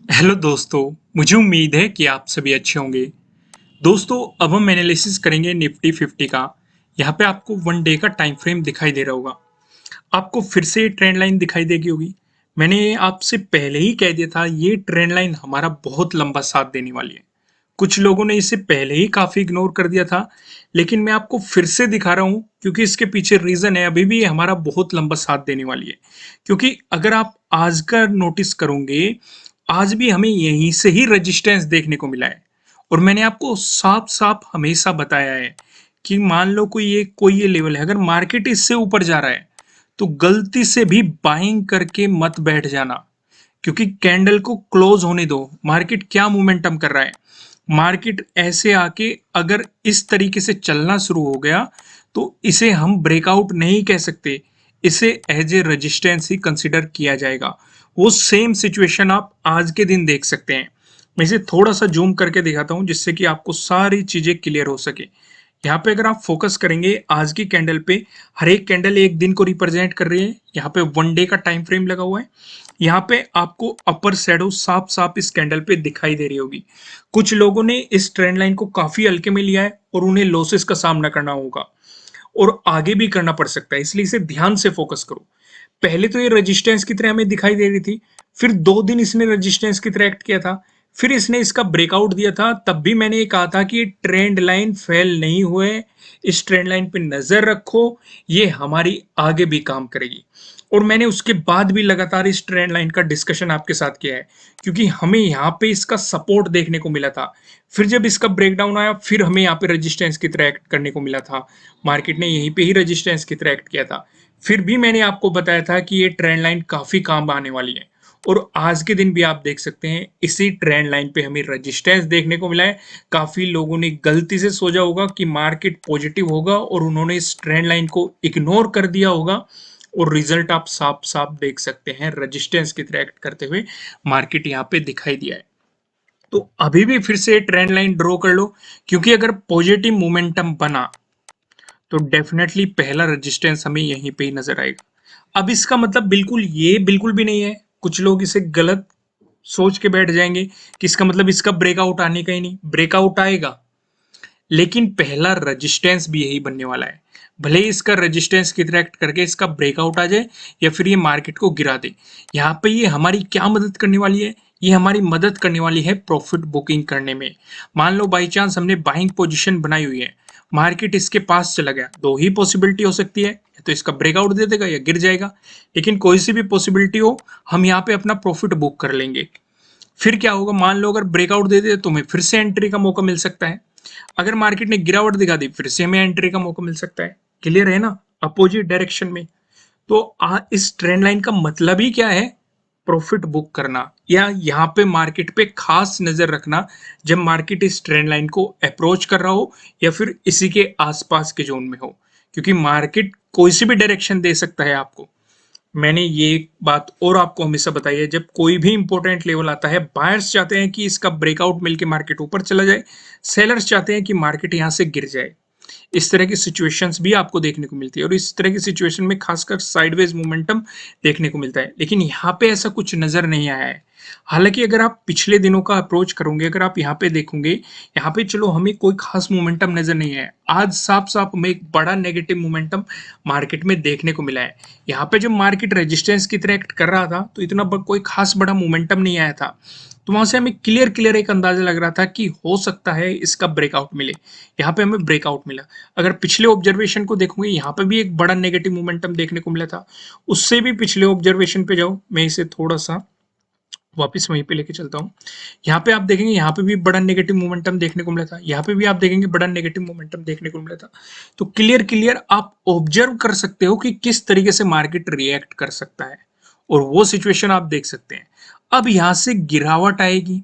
Hello दोस्तों। मुझे उम्मीद है कि आप सभी अच्छे होंगे। दोस्तों, अब हम एनालिसिस करेंगे निफ्टी 50 का। यहाँ पे आपको वन डे का टाइम फ्रेम दिखाई दे रहा होगा। आपको फिर से ट्रेंड लाइन दिखाई देगी होगी। मैंने आपसे पहले ही कह दिया था ये ट्रेंड लाइन हमारा बहुत लंबा साथ देने वाली है। कुछ लोगों ने इसे पहले ही काफी इग्नोर कर दिया था, लेकिन मैं आपको फिर से दिखा रहा हूं क्योंकि इसके पीछे रीजन है। अभी भी ये हमारा बहुत लंबा साथ देने वाली है, क्योंकि अगर आप आज का नोटिस करोगे, आज भी हमें यहीं से ही रेजिस्टेंस देखने को मिला है। और मैंने आपको साफ साफ हमेशा बताया है कि मान लो कोई ये लेवल है, अगर मार्केट इससे ऊपर जा रहा है तो गलती से भी बाइंग करके मत बैठ जाना, क्योंकि कैंडल को क्लोज होने दो। मार्केट क्या मोमेंटम कर रहा है, मार्केट ऐसे आके अगर इस तरीके से चलना शुरू हो गया तो इसे हम ब्रेकआउट नहीं कह सकते, इसे एज ए रेजिस्टेंस ही कंसिडर किया जाएगा। वो सेम सिचुएशन आप आज के दिन देख सकते हैं। मैं इसे थोड़ा सा जूम करके दिखाता हूं जिससे कि आपको सारी चीजें क्लियर हो सके। यहाँ पे अगर आप फोकस करेंगे आज की कैंडल पे, हर एक कैंडल एक दिन को रिप्रेजेंट कर रही है। यहाँ पे वन डे का टाइम फ्रेम लगा हुआ है। यहाँ पे आपको अपर शेडो साफ साफ इस कैंडल पे दिखाई दे रही होगी। कुछ लोगों ने इस ट्रेंड लाइन को काफी हल्के में लिया है और उन्हें लॉसेस का सामना करना होगा और आगे भी करना पड़ सकता है, इसलिए इसे ध्यान से फोकस करो। पहले तो ये रेजिस्टेंस की तरह हमें दिखाई दे रही थी, फिर 2 दिन इसने रेजिस्टेंस की तरह एक्ट किया था, फिर इसने इसका ब्रेकआउट दिया था। तब भी मैंने ये कहा था कि ये ट्रेंड लाइन फेल नहीं हुए, इस ट्रेंड लाइन पे नजर रखो, ये हमारी आगे भी काम करेगी। और मैंने उसके बाद भी लगातार इस ट्रेंड लाइन का डिस्कशन आपके साथ किया है, क्योंकि हमें यहाँ पे इसका सपोर्ट देखने को मिला था। फिर जब इसका ब्रेकडाउन आया, फिर हमें यहाँ पे रेजिस्टेंस की तरह एक्ट करने को मिला था। मार्केट ने यहीं पे ही रेजिस्टेंस की तरह एक्ट किया था। फिर भी मैंने आपको बताया था कि ये ट्रेंड लाइन काफी काम आने वाली है। और आज के दिन भी आप देख सकते हैं इसी ट्रेंड लाइन पे हमें रेजिस्टेंस देखने को मिला है। काफी लोगों ने गलती से सोचा होगा कि मार्केट पॉजिटिव होगा और उन्होंने इस ट्रेंड लाइन को इग्नोर कर दिया होगा, और रिजल्ट आप साफ साफ देख सकते हैं, रेजिस्टेंस की तरह एक्ट करते हुए मार्केट यहाँ पे दिखाई दिया है। तो अभी भी फिर से ट्रेंड लाइन ड्रॉ कर लो, क्योंकि अगर पॉजिटिव मोमेंटम बना तो डेफिनेटली पहला रेजिस्टेंस हमें यहीं पे ही नजर आएगा। अब इसका मतलब बिल्कुल ये बिल्कुल भी नहीं है, कुछ लोग इसे गलत सोच के बैठ जाएंगे कि इसका मतलब इसका ब्रेकआउट आने का ही नहीं। ब्रेकआउट आएगा, लेकिन पहला रेजिस्टेंस भी यही बनने वाला है। भले ही इसका रेजिस्टेंस की तरह एक्ट करके इसका ब्रेकआउट आ जाए या फिर ये मार्केट को गिरा दे, यहाँ पे ये हमारी क्या मदद करने वाली है, ये हमारी मदद करने वाली है प्रॉफिट बुकिंग करने में। मान लो बाई चांस हमने बाइंग पोजीशन बनाई हुई है, मार्केट इसके पास चला गया, दो ही पॉसिबिलिटी हो सकती है, या तो इसका ब्रेकआउट दे देगा या गिर जाएगा। लेकिन कोई सी भी पॉसिबिलिटी हो, हम यहाँ पे अपना प्रॉफिट बुक कर लेंगे। फिर क्या होगा, मान लो अगर ब्रेकआउट दे दे तो हमें फिर से एंट्री का मौका मिल सकता है। अगर मार्केट ने गिरावट दिखा दी, फिर से हमें एंट्री का मौका मिल सकता है। क्लियर है ना, अपोजिट डायरेक्शन में। तो इस ट्रेंड लाइन का मतलब ही क्या है, प्रॉफिट बुक करना, या यहाँ पे मार्केट पे खास नजर रखना जब मार्केट इस ट्रेंड लाइन को अप्रोच कर रहा हो या फिर इसी के आसपास के जोन में हो, क्योंकि मार्केट कोई सी भी डायरेक्शन दे सकता है आपको। मैंने ये बात और आपको हमेशा बताई है, जब कोई भी इंपॉर्टेंट लेवल आता है, बायर्स चाहते हैं कि इसका ब्रेकआउट मिलके मार्केट ऊपर चला जाए, सेलर्स चाहते हैं कि मार्केट यहां से गिर जाए। इस तरह की सिचुएशंस भी आपको देखने को मिलती है, और इस तरह की सिचुएशन में खासकर साइडवेज मोमेंटम देखने को मिलता है। लेकिन यहाँ पे ऐसा कुछ नजर नहीं आया है। हालांकि अगर आप पिछले दिनों का अप्रोच करोगे, अगर आप यहाँ पे देखोगे, यहाँ पे चलो हमें कोई खास मोमेंटम नजर नहीं है। आज साफ साफ हमें एक बड़ा नेगेटिव मोमेंटम मार्केट में देखने को मिला है। यहाँ पे जब मार्केट रेजिस्टेंस की तरह एक्ट कर रहा था तो इतना कोई खास बड़ा मोमेंटम नहीं आया था। तो वहां से हमें क्लियर क्लियर एक अंदाजा लग रहा था कि हो सकता है इसका ब्रेकआउट मिले। यहाँ पे हमें ब्रेकआउट मिला। अगर पिछले ऑब्जर्वेशन को देखोगे, यहाँ पे भी एक बड़ा नेगेटिव मोमेंटम देखने को मिला था। उससे भी पिछले ऑब्जर्वेशन पे जाओ, मैं इसे थोड़ा सा वापस वहीं पे लेके चलता हूँ। यहाँ पे आप देखेंगे, यहाँ पे भी बड़ा नेगेटिव मोमेंटम देखने को मिला था, यहाँ पे भी आप देखेंगे बड़ा नेगेटिव मोमेंटम देखने को मिला था। तो क्लियर क्लियर आप ऑब्जर्व कर सकते हो कि किस तरीके से मार्केट रिएक्ट कर सकता है, और वो सिचुएशन आप देख सकते हैं। अब यहाँ से गिरावट आएगी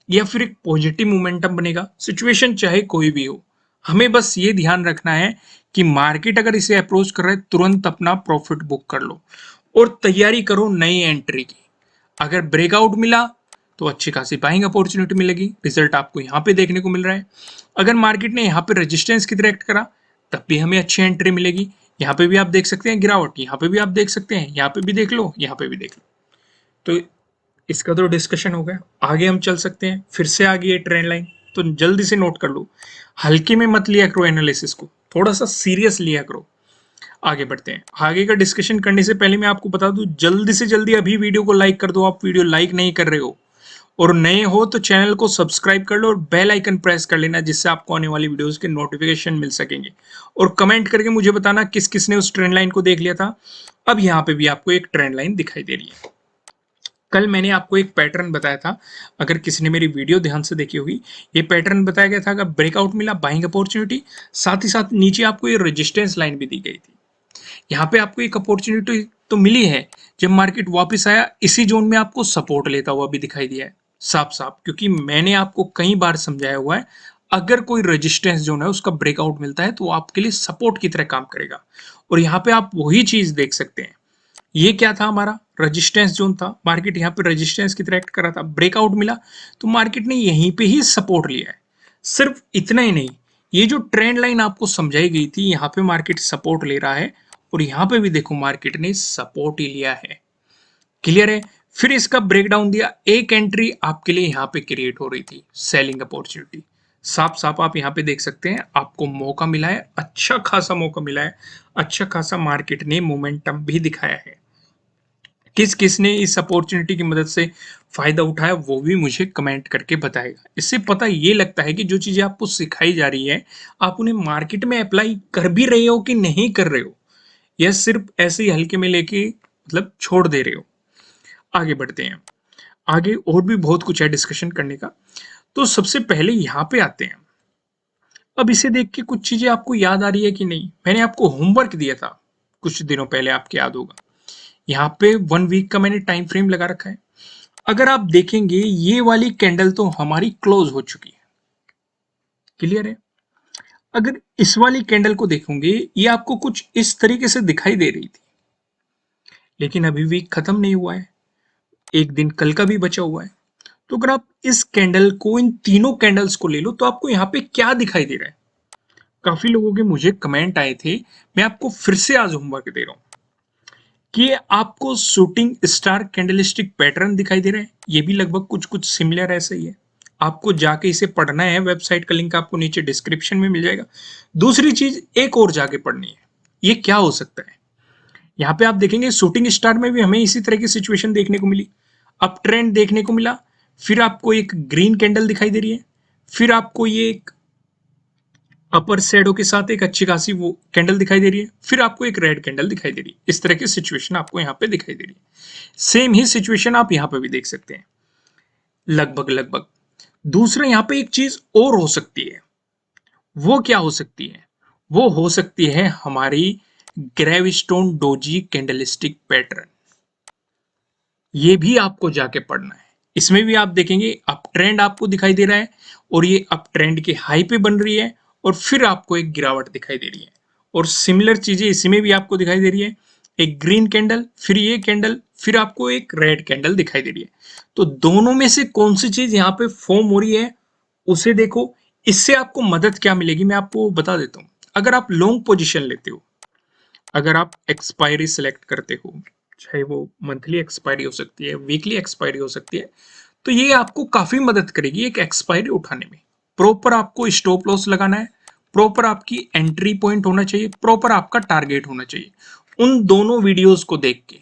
या फिर एक पॉजिटिव मोमेंटम बनेगा, सिचुएशन चाहे कोई भी हो, हमें बस ये ध्यान रखना है कि मार्केट अगर इसे अप्रोच कर रहा है, तुरंत अपना प्रॉफिट बुक कर लो और तैयारी करो नई एंट्री की। अगर ब्रेकआउट मिला तो अच्छी खासी बाइंग अपॉर्चुनिटी मिलेगी, रिजल्ट आपको यहाँ पे देखने को मिल रहा है। अगर मार्केट ने यहाँ पे रेजिस्टेंस की तरह एक्ट करा, तब भी हमें अच्छी एंट्री मिलेगी। यहाँ पे भी आप देख सकते हैं गिरावट, यहाँ पे भी आप देख सकते हैं, यहाँ पे भी देख लो, यहाँ पे भी देख लो। तो इसका तो डिस्कशन हो गया। आगे हम चल सकते हैं, फिर से आ गई है ट्रेंड लाइन, तो जल्दी से नोट कर लो। हल्के में मत लिया करो एनालिसिस को, थोड़ा सा सीरियस लिया करो। आगे बढ़ते हैं। आगे का डिस्कशन करने से पहले मैं आपको बता दूं, जल्दी से जल्दी अभी वीडियो को लाइक कर दो। आप वीडियो लाइक नहीं कर रहे हो और नए हो तो चैनल को सब्सक्राइब कर लो और बेल आइकन प्रेस कर लेना, जिससे आपको आने वाली वीडियोस के नोटिफिकेशन मिल सकेंगे। और कमेंट करके मुझे बताना किस किस ने उस ट्रेंड लाइन को देख लिया था। अब यहाँ पे भी आपको एक ट्रेंड लाइन दिखाई दे रही है। कल मैंने आपको एक पैटर्न बताया था, अगर किसी ने मेरी वीडियो ध्यान से देखी होगी। ये पैटर्न बताया गया था, अगर ब्रेकआउट मिला बाइंग अपॉर्चुनिटी, साथ ही साथ नीचे आपको ये रेजिस्टेंस लाइन भी दी गई थी। यहाँ पे आपको एक अपॉर्चुनिटी तो मिली है, जब मार्केट वापस आया इसी जोन में आपको सपोर्ट लेता हुआ भी दिखाई दिया है साफ साफ, क्योंकि मैंने आपको कई बार समझाया हुआ है, अगर कोई रेजिस्टेंस जोन है उसका ब्रेकआउट मिलता है तो वो आपके लिए सपोर्ट की तरह काम करेगा। और यहाँ पे आप वही चीज देख सकते हैं। ये क्या था, हमारा रेजिस्टेंस जोन था, मार्केट यहाँ पे रेजिस्टेंस की तरह एक्ट कर रहा था, ब्रेकआउट मिला तो मार्केट ने यहीं पे ही सपोर्ट लिया है। सिर्फ इतना ही नहीं, ये जो ट्रेंड लाइन आपको समझाई गई थी, यहाँ पे मार्केट सपोर्ट ले रहा है और यहाँ पे भी देखो मार्केट ने सपोर्ट ही लिया है। क्लियर है। फिर इसका ब्रेकडाउन दिया, एक एंट्री आपके लिए यहाँ पे क्रिएट हो रही थी, सेलिंग अपॉर्चुनिटी। साफ साफ आप यहाँ पे देख सकते हैं, आपको मौका मिला है, अच्छा खासा मौका मिला है, अच्छा खासा मार्केट ने मोमेंटम भी दिखाया है। किस किसने इस अपॉर्चुनिटी की मदद से फायदा उठाया वो भी मुझे कमेंट करके बताएगा। इससे पता ये लगता है कि जो चीजें आपको सिखाई जा रही है, आप उन्हें मार्केट में अप्लाई कर भी रहे हो कि नहीं कर रहे हो, या सिर्फ ऐसे ही हल्के में लेके मतलब छोड़ दे रहे हो। आगे बढ़ते हैं। आगे और भी बहुत कुछ है डिस्कशन करने का, तो सबसे पहले यहाँ पे आते हैं। अब इसे देख के कुछ चीजें आपको याद आ रही है कि नहीं। मैंने आपको होमवर्क दिया था कुछ दिनों पहले, आपको याद होगा। यहाँ पे 1 वीक का मैंने टाइम फ्रेम लगा रखा है। अगर आप देखेंगे ये वाली कैंडल तो हमारी क्लोज हो चुकी है। क्लियर है। अगर इस वाली कैंडल को देखोगे, ये आपको कुछ इस तरीके से दिखाई दे रही थी, लेकिन अभी वीक खत्म नहीं हुआ है, एक दिन कल का भी बचा हुआ है। तो अगर आप इस कैंडल को, इन तीनों कैंडल्स को ले लो, तो आपको यहाँ पे क्या दिखाई दे रहा है। काफी लोगों के मुझे कमेंट आए थे, मैं आपको फिर से आज होमवर्क दे रहा हूं कि आपको शूटिंग स्टार कैंडलस्टिक पैटर्न दिखाई दे रहा है। ये भी लगभग कुछ कुछ सिमिलर ऐसा ही है। आपको जाके इसे पढ़ना है, वेबसाइट का लिंक आपको नीचे डिस्क्रिप्शन में मिल जाएगा। दूसरी चीज एक और जाके पढ़नी है, ये क्या हो सकता है। यहाँ पे आप देखेंगे शूटिंग स्टार में भी हमें इसी तरह की सिचुएशन देखने को मिली, अप ट्रेंड देखने को मिला, फिर आपको एक ग्रीन कैंडल दिखाई दे रही है, फिर आपको ये एक अपर शैडो के साथ एक अच्छी खासी वो कैंडल दिखाई दे रही है, फिर आपको एक रेड कैंडल दिखाई दे रही है। इस तरह की सिचुएशन आपको यहाँ पे दिखाई दे रही है। सेम ही सिचुएशन आप यहाँ पे भी देख सकते हैं, लगभग लगभग। दूसरा यहाँ पे एक चीज और हो सकती है, वो क्या हो सकती है, वो हो सकती है हमारी ग्रेविस्टोन डोजी कैंडलस्टिक पैटर्न। ये भी आपको जाके पढ़ना है। इसमें भी आप देखेंगे अप ट्रेंड आपको दिखाई दे रहा है और ये अप ट्रेंड के हाई पे बन रही है और फिर आपको एक गिरावट दिखाई दे रही है। और सिमिलर चीजें इसमें भी आपको दिखाई दे रही है, एक ग्रीन कैंडल, फिर ये कैंडल, फिर आपको एक रेड कैंडल दिखाई दे रही है। तो दोनों में से कौन सी चीज यहाँ पे फॉर्म हो रही है उसे देखो। इससे आपको मदद क्या मिलेगी मैं आपको बता देता हूँ। अगर आप लॉन्ग पोजिशन लेते हो, अगर आप एक्सपायरी सिलेक्ट करते हो, चाहे वो मंथली एक्सपायरी हो सकती है, वीकली एक्सपायरी हो सकती है, तो ये आपको काफी मदद करेगी एक एक्सपायरी उठाने में। प्रॉपर आपको स्टॉप लॉस लगाना है, प्रॉपर आपकी एंट्री पॉइंट होना चाहिए, प्रॉपर आपका टारगेट होना चाहिए। उन दोनों वीडियोस को देख के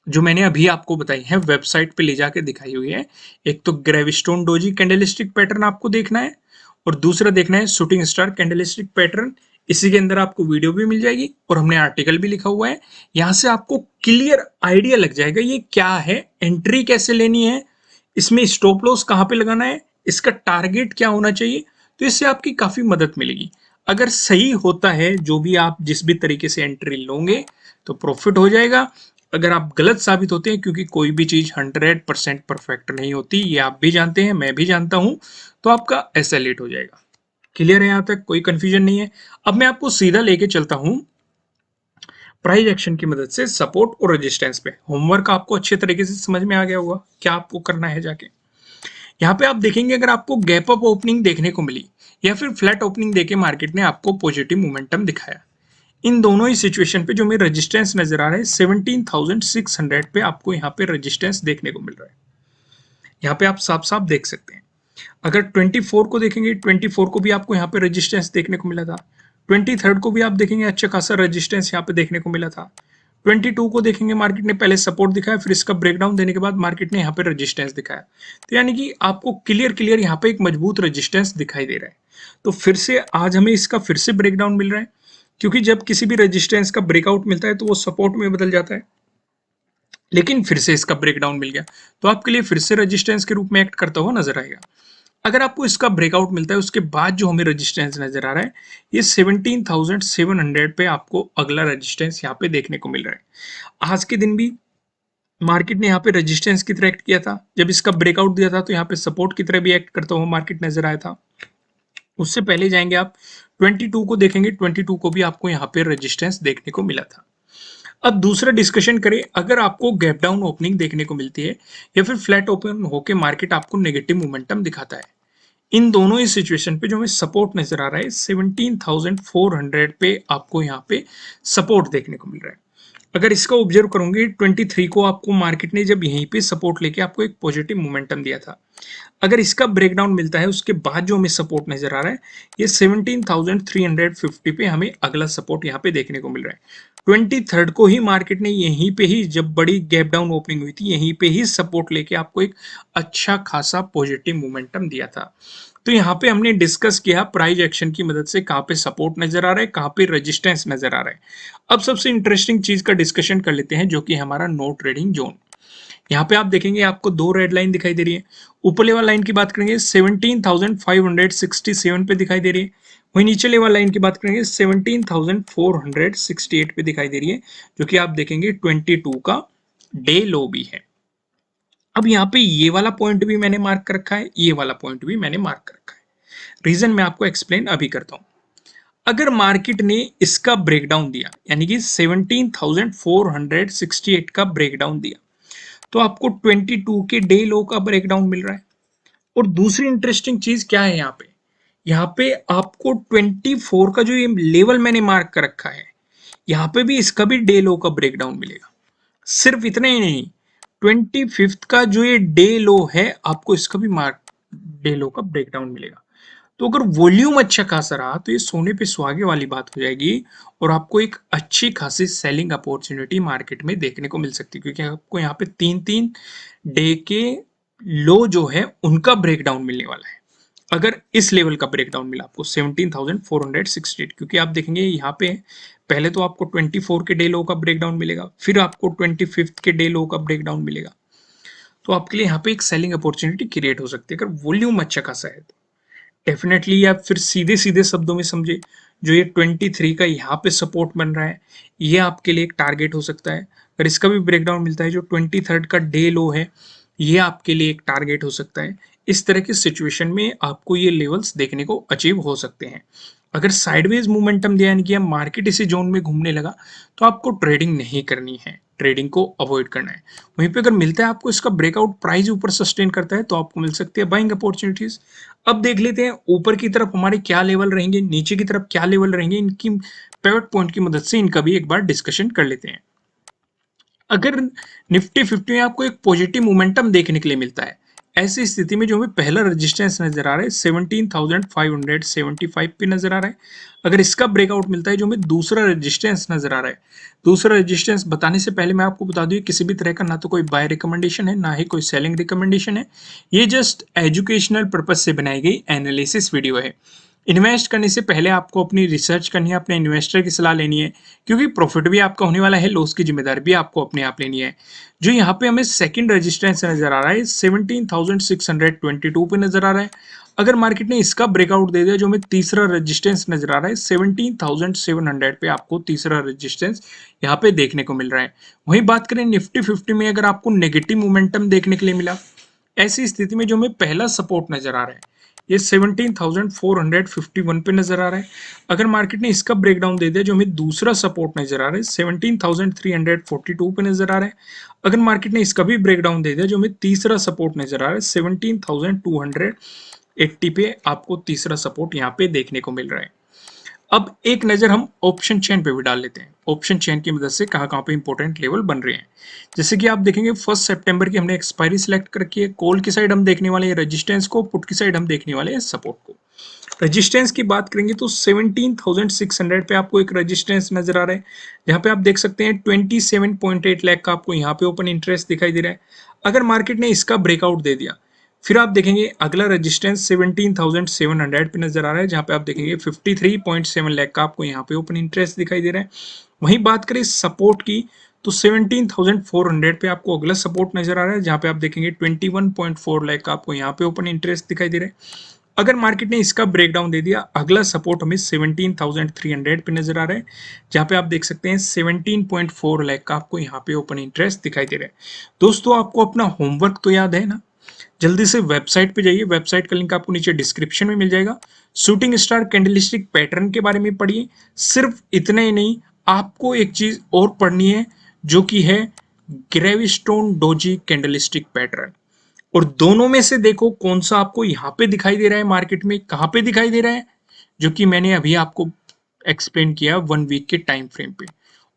जो मैंने अभी आपको बताई है, वेबसाइट पे ले जाके दिखाई हुई है। एक तो ग्रेविस्टोन डोजी कैंडलस्टिक पैटर्न आपको देखना है और दूसरा देखना है शूटिंग स्टार कैंडलस्टिक पैटर्न। इसी के अंदर आपको वीडियो भी मिल जाएगी और हमने आर्टिकल भी लिखा हुआ है। यहां से आपको क्लियर आइडिया लग जाएगा ये क्या है, एंट्री कैसे लेनी है, इसमें स्टॉप लॉस कहां पे लगाना है, इसका टारगेट क्या होना चाहिए। तो इससे आपकी काफी मदद मिलेगी। अगर सही होता है जो भी आप जिस भी तरीके से एंट्री लोगे तो प्रॉफिट हो जाएगा। अगर आप गलत साबित होते हैं, क्योंकि कोई भी चीज 100% परफेक्ट नहीं होती, ये आप भी जानते हैं, मैं भी जानता हूं, तो आपका ऐसा लेट हो जाएगा। क्लियर है, यहां तक कोई कंफ्यूजन नहीं है। अब मैं आपको सीधा लेके चलता हूं प्राइस एक्शन की मदद से सपोर्ट और रेजिस्टेंस पे। होमवर्क आपको अच्छे तरीके से समझ में आ गया होगा क्या आपको करना है जाके। यहाँ पे आप देखेंगे, अगर आपको गैप अप ओपनिंग देखने को मिली या फिर फ्लैट ओपनिंग देके मार्केट ने आपको पॉजिटिव मोमेंटम दिखाया, इन दोनों ही सिचुएशन पे जो हमें रेजिस्टेंस नजर आ रहा है 17,600 पे आपको यहाँ पे रेजिस्टेंस देखने को मिल रहा है। यहाँ पे आप साफ साफ देख सकते हैं। अगर 24 को देखेंगे, 24 को भी आपको यहाँ पे रेजिस्टेंस देखने को मिला था। 23 को भी आप देखेंगे अच्छा खासा रेजिस्टेंस यहाँ पे देखने को मिला था। 22 को देखेंगे, मार्केट ने पहले सपोर्ट दिखाया, फिर इसका ब्रेकडाउन देने के बाद मार्केट ने यहाँ पे रेजिस्टेंस दिखाया। तो यानी कि आपको क्लियर क्लियर यहाँ पे एक मजबूत रेजिस्टेंस दिखाई दे रहा है। तो फिर से आज हमें इसका फिर से ब्रेकडाउन मिल रहा है, क्योंकि जब किसी भी रेजिस्टेंस का ब्रेकआउट मिलता है तो वो सपोर्ट में बदल जाता है। लेकिन फिर से इसका ब्रेकडाउन मिल गया, तो आपके लिए फिर से रेजिस्टेंस के रूप में एक्ट करता हुआ नजर आएगा। अगर आपको इसका ब्रेकआउट मिलता है, उसके बाद जो हमें रेजिस्टेंस नजर आ रहा है, ये 17,700 पे आपको अगला रेजिस्टेंस यहाँ पे देखने को मिल रहा है। आज के दिन भी मार्केट ने यहाँ पे रेजिस्टेंस की तरह एक्ट किया था, जब इसका ब्रेकआउट दिया था तो यहाँ पे सपोर्ट की तरह भी एक्ट करता हुआ मार्केट नजर आया था। उससे पहले जाएंगे आप 22 को देखेंगे, 22 को भी आपको यहाँ पे रेजिस्टेंस देखने को मिला था। अब दूसरा डिस्कशन करें, अगर आपको गैप डाउन ओपनिंग देखने को मिलती है या फिर फ्लैट ओपन होकर मार्केट आपको नेगेटिव मोमेंटम दिखाता है, इन दोनों ही सिचुएशन पे जो हमें सपोर्ट नजर आ रहा है 17,400 पे आपको यहाँ पे सपोर्ट देखने को मिल रहा है। अगर इसका ऑब्जर्व करोगे 23 को आपको मार्केट ने जब यहीं पे सपोर्ट लेके आपको एक पॉजिटिव मोमेंटम दिया था, अगर इसका ब्रेकडाउन मिलता है उसके बाद जो हमें सपोर्ट नजर आ रहा है, ये 17,350 पे हमें अगला सपोर्ट यहाँ पे देखने को मिल रहा है। 23 को ही मार्केट ने यहीं पे ही, जब बड़ी गैप डाउन ओपनिंग हुई थी, यहीं पे ही सपोर्ट लेके आपको एक अच्छा खासा पॉजिटिव मोमेंटम दिया था। तो यहाँ पे हमने डिस्कस किया प्राइस एक्शन की मदद से कहाँ पे सपोर्ट नजर आ रहा है, कहाँ पे रेजिस्टेंस नजर आ रहा है। अब सबसे इंटरेस्टिंग चीज का डिस्कशन कर लेते हैं, जो कि हमारा नो ट्रेडिंग जोन। यहाँ पे आप देखेंगे आपको दो रेड लाइन दिखाई दे रही है। ऊपर लेवल लाइन की बात करेंगे 17,567 पे दिखाई दे रही है, वहीं नीचे लेवल लाइन की बात करेंगे 17,468 पे दिखाई दे रही है, जो कि आप देखेंगे 22 का डे लो भी है। अब यहाँ पे ये वाला पॉइंट भी मैंने मार्क कर रखा है, ये वाला पॉइंट भी मैंने मार्क कर रखा है। रीजन मैं आपको एक्सप्लेन अभी करता हूं। अगर मार्केट ने इसका ब्रेकडाउन दिया, यानी कि 17,468 का ब्रेकडाउन दिया, तो आपको 22 के डे लो का ब्रेकडाउन मिल रहा है। और दूसरी इंटरेस्टिंग चीज क्या है यहाँ पे आपको 24 का जो ये लेवल मैंने मार्क कर रखा है, यहाँ पे भी इसका भी डे लो का ब्रेकडाउन मिलेगा। सिर्फ इतना ही नहीं, 25 का जो ये डे लो है, आपको इसका भी मार्क डे लो का ब्रेकडाउन मिलेगा। तो अगर वॉल्यूम अच्छा खासा रहा तो ये सोने पे सुहागे वाली बात हो जाएगी और आपको एक अच्छी खासी सेलिंग अपॉर्चुनिटी मार्केट में देखने को मिल सकती है, क्योंकि आपको यहाँ पे 3-3 डे के लो जो है उनका ब्रेकडाउन मिलने वाला है। अगर इस लेवल का ब्रेकडाउन मिला आपको 17,468, क्योंकि आप देखेंगे यहाँ पे पहले तो आपको 24 के डे लो का ब्रेकडाउन मिलेगा, फिर आपको 25 के डे लो का ब्रेकडाउन मिलेगा। तो आपके लिए यहाँ पे एक सेलिंग अपॉर्चुनिटी क्रिएट हो सकती है अगर वॉल्यूम अच्छा खासा है तो। डेफिनेटली आप फिर सीधे सीधे शब्दों में समझे, जो ये 23 का यहाँ पे सपोर्ट बन रहा है, ये आपके लिए एक टारगेट हो सकता है। अगर इसका भी ब्रेकडाउन मिलता है, जो 23 का डे लो है, ये आपके लिए एक टारगेट हो सकता है। इस तरह की सिचुएशन में आपको ये लेवल्स देखने को अचीव हो सकते हैं। अगर साइडवेज मोमेंटम दिया, यानी कि मार्केट इसी जोन में घूमने लगा, तो आपको ट्रेडिंग नहीं करनी है, ट्रेडिंग को अवॉइड करना है। वहीं पे अगर मिलता है आपको इसका ब्रेकआउट, प्राइस ऊपर सस्टेन करता है, तो आपको मिल सकती है बाइंग अपॉर्चुनिटीज। अब देख लेते हैं ऊपर की तरफ हमारे क्या लेवल रहेंगे, नीचे की तरफ क्या लेवल रहेंगे, इनकी पिवट पॉइंट की मदद से इनका भी एक बार डिस्कशन कर लेते हैं। अगर निफ्टी 50 में आपको एक पॉजिटिव मोमेंटम देखने के लिए मिलता है, ऐसी स्थिति में जो हमें पहला रेजिस्टेंस नजर आ रहा है 17,575 पे नजर आ रहा है। अगर इसका ब्रेकआउट मिलता है, जो हमें दूसरा रेजिस्टेंस नजर आ रहा है, दूसरा रेजिस्टेंस बताने से पहले मैं आपको बता दूं, किसी भी तरह का ना तो कोई बाय रिकमेंडेशन है, ना ही कोई सेलिंग रिकमेंडेशन है। ये जस्ट एजुकेशनल पर्पज से बनाई गई एनालिसिस वीडियो है। इन्वेस्ट करने से पहले आपको अपनी रिसर्च करनी है, अपने इन्वेस्टर की सलाह लेनी है, क्योंकि प्रॉफिट भी आपका होने वाला है, लॉस की जिम्मेदारी भी आपको अपने आप लेनी है। जो यहाँ पे हमें सेकंड रेजिस्टेंस नजर आ रहा है 17,622 पे नजर आ रहा है। अगर मार्केट ने इसका ब्रेकआउट दे दिया, जो हमें तीसरा रेजिस्टेंस नजर आ रहा है 17,700 पे आपको तीसरा रेजिस्टेंस यहाँ पे देखने को मिल रहा है। वहीं बात करें निफ्टी 50 में, अगर आपको नेगेटिव मोमेंटम देखने के लिए मिला, ऐसी स्थिति में जो हमें पहला सपोर्ट नजर आ रहा है, ये 17,451 पे नजर आ रहा है। अगर मार्केट ने इसका ब्रेकडाउन दे दिया, जो हमें दूसरा सपोर्ट नजर आ रहा है 17,342 पे नजर आ रहा है। अगर मार्केट ने इसका भी ब्रेकडाउन दे दिया, जो हमें तीसरा सपोर्ट नजर आ रहा है 17,280 पे आपको तीसरा सपोर्ट यहाँ पे देखने को मिल रहा है। अब एक नज़र हम ऑप्शन चेन पे भी डाल लेते हैं। ऑप्शन चेन की मदद से कहाँ-कहाँ पे इंपॉर्टेंट लेवल बन रहे हैं। जैसे कि आप देखेंगे 1 सितंबर की हमने एक्सपायरी सिलेक्ट कर रखी है। कॉल की साइड हम देखने वाले हैं रेजिस्टेंस को, पुट की साइड हम देखने वाले हैं सपोर्ट को। रेजिस्टेंस की बात करेंगे तो 17,600 पे आपको एक रेजिस्टेंस नजर आ रहा है। यहाँ पे आप देख सकते हैं 27.8 लाख का आपको यहाँ पे ओपन इंटरेस्ट दिखाई दे रहा है। अगर मार्केट ने इसका ब्रेकआउट दे दिया, फिर आप देखेंगे अगला रेजिस्टेंस 17,700 पे नजर आ रहा है, जहाँ पे आप देखेंगे 53.7 लाख का आपको यहाँ पे ओपन इंटरेस्ट दिखाई दे रहा है। वहीं बात करें सपोर्ट की, तो 17,400 पे आपको अगला सपोर्ट नजर आ रहा है, जहाँ पे आप देखेंगे 21.4 लाख का आपको यहाँ पे ओपन इंटरेस्ट दिखाई दे रहा है। अगर मार्केट ने इसका ब्रेकडाउन दे दिया, अगला सपोर्ट हमें 17,300 पे नजर आ रहा है, जहां पे आप देख सकते हैं 17.4 लाख का आपको यहाँ पे ओपन इंटरेस्ट दिखाई दे रहा है। दोस्तों, आपको अपना होमवर्क तो याद है ना? जल्दी से वेबसाइट पे जाइए, वेबसाइट का लिंक आपको नीचे डिस्क्रिप्शन में मिल जाएगा। शूटिंग स्टार कैंडलस्टिक पैटर्न के बारे में पढ़िए। सिर्फ इतना ही नहीं, आपको एक चीज और पढ़नी है, जो कि है ग्रेविस्टोन डोजी कैंडलस्टिक पैटर्न। और दोनों में से देखो कौन सा आपको यहाँ पे दिखाई दे रहा है, मार्केट में कहाँ पे दिखाई दे रहा है, जो कि मैंने अभी आपको एक्सप्लेन किया 1 वीक के टाइम फ्रेम पे।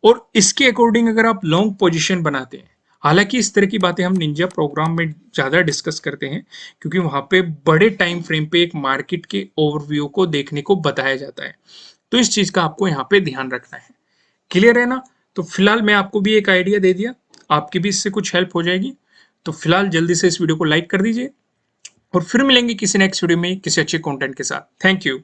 और इसके अकॉर्डिंग अगर आप लॉन्ग पोजीशन बनाते हैं, हालांकि इस तरह की बातें हम निंजा प्रोग्राम में ज़्यादा डिस्कस करते हैं, क्योंकि वहाँ पे बड़े टाइम फ्रेम पे एक मार्केट के ओवरव्यू को देखने को बताया जाता है। तो इस चीज़ का आपको यहाँ पे ध्यान रखना है। क्लियर है ना? तो फिलहाल मैं आपको भी एक आइडिया दे दिया, आपकी भी इससे कुछ हेल्प हो जाएगी। तो फिलहाल जल्दी से इस वीडियो को लाइक कर दीजिए, और फिर मिलेंगे किसी नेक्स्ट वीडियो में किसी अच्छे कंटेंट के साथ। Thank you.